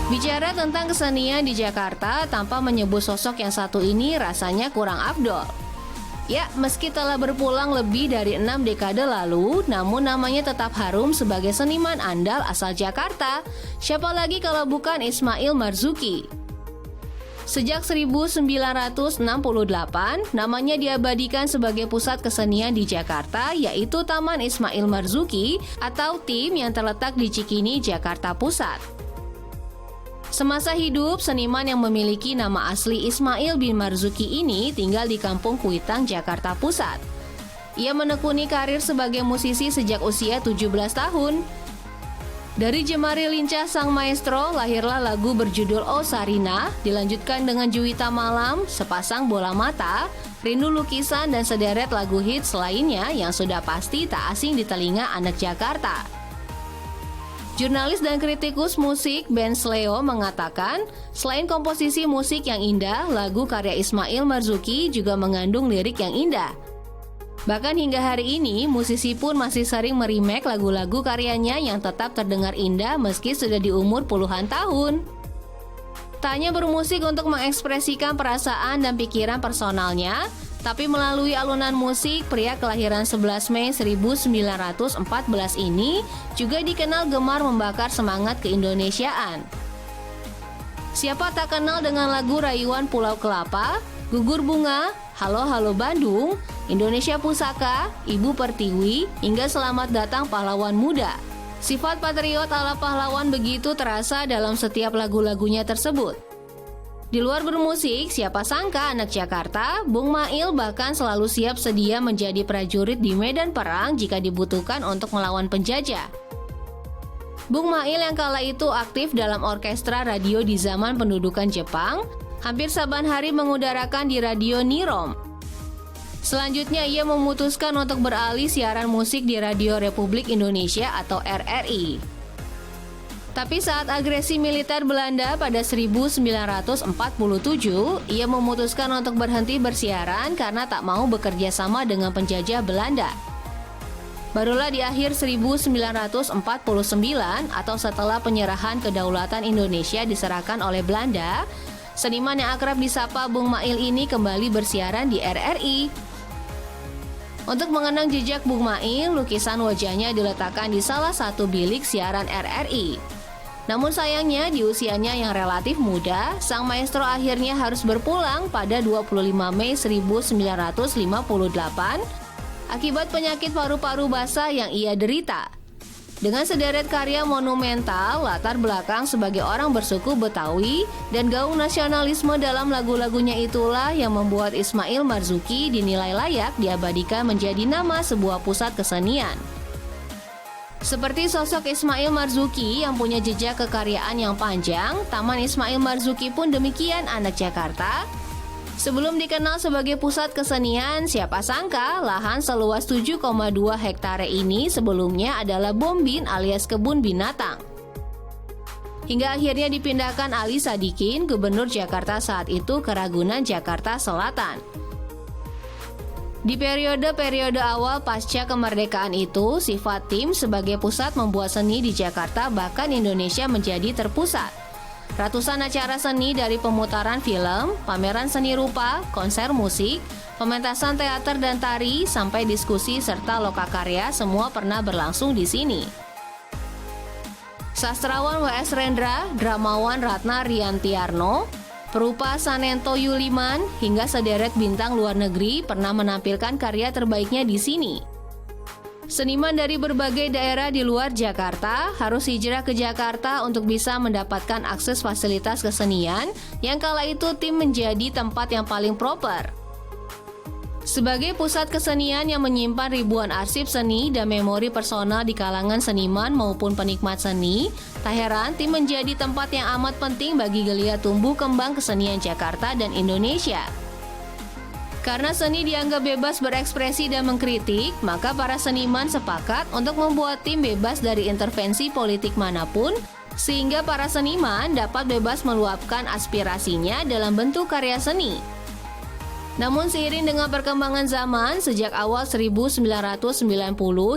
Bicara tentang kesenian di Jakarta, tanpa menyebut sosok yang satu ini rasanya kurang afdol. Ya, meski telah berpulang lebih dari 6 dekade lalu, namun namanya tetap harum sebagai seniman andal asal Jakarta. Siapa lagi kalau bukan Ismail Marzuki? Sejak 1968, namanya diabadikan sebagai pusat kesenian di Jakarta, yaitu Taman Ismail Marzuki atau TIM yang terletak di Cikini, Jakarta Pusat. Semasa hidup, seniman yang memiliki nama asli Ismail bin Marzuki ini tinggal di Kampung Kuitang, Jakarta Pusat. Ia menekuni karir sebagai musisi sejak usia 17 tahun. Dari jemari lincah sang maestro, lahirlah lagu berjudul Oh Sarina, dilanjutkan dengan Juwita Malam, Sepasang Bola Mata, Rindu Lukisan, dan sederet lagu hits lainnya yang sudah pasti tak asing di telinga anak Jakarta. Jurnalis dan kritikus musik Ben Sleo mengatakan, selain komposisi musik yang indah, lagu karya Ismail Marzuki juga mengandung lirik yang indah. Bahkan hingga hari ini, musisi pun masih sering meremake lagu-lagu karyanya yang tetap terdengar indah meski sudah di umur puluhan tahun. Tak hanya bermusik untuk mengekspresikan perasaan dan pikiran personalnya, tapi melalui alunan musik, pria kelahiran 11 Mei 1914 ini juga dikenal gemar membakar semangat keindonesiaan. Siapa tak kenal dengan lagu rayuan Pulau Kelapa, Gugur Bunga, Halo Halo Bandung, Indonesia Pusaka, Ibu Pertiwi, hingga Selamat Datang Pahlawan Muda. Sifat patriot ala pahlawan begitu terasa dalam setiap lagu-lagunya tersebut. Di luar bermusik, siapa sangka anak Jakarta, Bung Mail bahkan selalu siap sedia menjadi prajurit di medan perang jika dibutuhkan untuk melawan penjajah. Bung Mail yang kala itu aktif dalam orkestra radio di zaman pendudukan Jepang, hampir saban hari mengudarakan di radio Nirom. Selanjutnya ia memutuskan untuk beralih siaran musik di Radio Republik Indonesia atau RRI. Tapi saat agresi militer Belanda pada 1947, ia memutuskan untuk berhenti bersiaran karena tak mau bekerja sama dengan penjajah Belanda. Barulah di akhir 1949 atau setelah penyerahan kedaulatan Indonesia diserahkan oleh Belanda, seniman yang akrab disapa Bung Mail ini kembali bersiaran di RRI. Untuk mengenang jejak Bung Mail, lukisan wajahnya diletakkan di salah satu bilik siaran RRI. Namun sayangnya di usianya yang relatif muda, sang maestro akhirnya harus berpulang pada 25 Mei 1958 akibat penyakit paru-paru basah yang ia derita. Dengan sederet karya monumental, latar belakang sebagai orang bersuku Betawi, dan gaung nasionalisme dalam lagu-lagunya itulah yang membuat Ismail Marzuki dinilai layak diabadikan menjadi nama sebuah pusat kesenian. Seperti sosok Ismail Marzuki yang punya jejak kekaryaan yang panjang, Taman Ismail Marzuki pun demikian anak Jakarta. Sebelum dikenal sebagai pusat kesenian, siapa sangka lahan seluas 7,2 hektare ini sebelumnya adalah bombin alias kebun binatang. Hingga akhirnya dipindahkan Ali Sadikin, Gubernur Jakarta saat itu ke Ragunan, Jakarta Selatan. Di periode-periode awal pasca kemerdekaan itu, sifat TIM sebagai pusat membuat seni di Jakarta bahkan Indonesia menjadi terpusat. Ratusan acara seni dari pemutaran film, pameran seni rupa, konser musik, pementasan teater dan tari, sampai diskusi serta lokakarya semua pernah berlangsung di sini. Sastrawan W.S. Rendra, dramawan Ratna Riantiarno, perupa Sanento Yuliman, hingga sederet bintang luar negeri pernah menampilkan karya terbaiknya di sini. Seniman dari berbagai daerah di luar Jakarta harus hijrah ke Jakarta untuk bisa mendapatkan akses fasilitas kesenian yang kala itu TIM menjadi tempat yang paling proper. Sebagai pusat kesenian yang menyimpan ribuan arsip seni dan memori personal di kalangan seniman maupun penikmat seni, tak heran TIM menjadi tempat yang amat penting bagi geliat tumbuh kembang kesenian Jakarta dan Indonesia. Karena seni dianggap bebas berekspresi dan mengkritik, maka para seniman sepakat untuk membuat TIM bebas dari intervensi politik manapun, sehingga para seniman dapat bebas meluapkan aspirasinya dalam bentuk karya seni. Namun seiring dengan perkembangan zaman, sejak awal 1990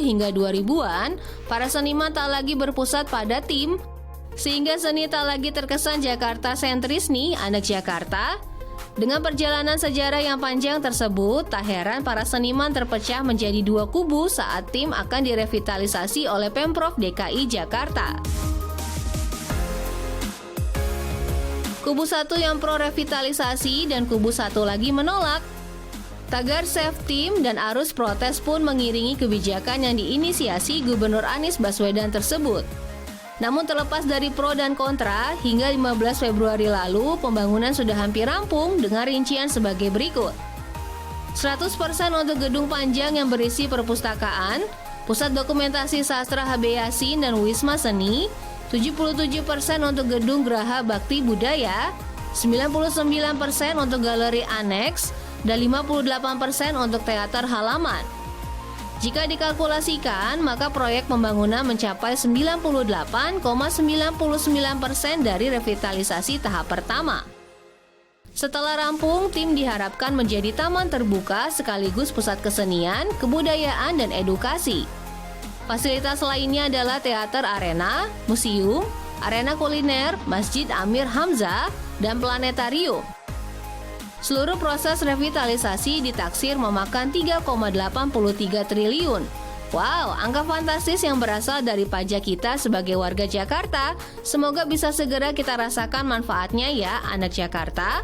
hingga 2000-an, para seniman tak lagi berpusat pada TIM. Sehingga seni tak lagi terkesan Jakarta sentris nih anak Jakarta. Dengan perjalanan sejarah yang panjang tersebut, tak heran para seniman terpecah menjadi dua kubu saat tim akan direvitalisasi oleh Pemprov DKI Jakarta. Kubu satu yang pro revitalisasi dan kubu satu lagi menolak. Tagar Save Tim dan arus protes pun mengiringi kebijakan yang diinisiasi Gubernur Anies Baswedan tersebut. Namun terlepas dari pro dan kontra, hingga 15 Februari lalu pembangunan sudah hampir rampung dengan rincian sebagai berikut. 100% untuk gedung panjang yang berisi perpustakaan, pusat dokumentasi sastra HB Yasin dan Wisma Seni, 77% untuk gedung Graha Bakti Budaya, 99% untuk galeri aneks, dan 58% untuk teater halaman. Jika dikalkulasikan, maka proyek pembangunan mencapai 98,99% dari revitalisasi tahap pertama. Setelah rampung, tim diharapkan menjadi taman terbuka sekaligus pusat kesenian, kebudayaan, dan edukasi. Fasilitas lainnya adalah teater arena, museum, arena kuliner, Masjid Amir Hamzah, dan planetarium. Seluruh proses revitalisasi ditaksir memakan 3,83 triliun. Wow, angka fantastis yang berasal dari pajak kita sebagai warga Jakarta. Semoga bisa segera kita rasakan manfaatnya ya, anak Jakarta.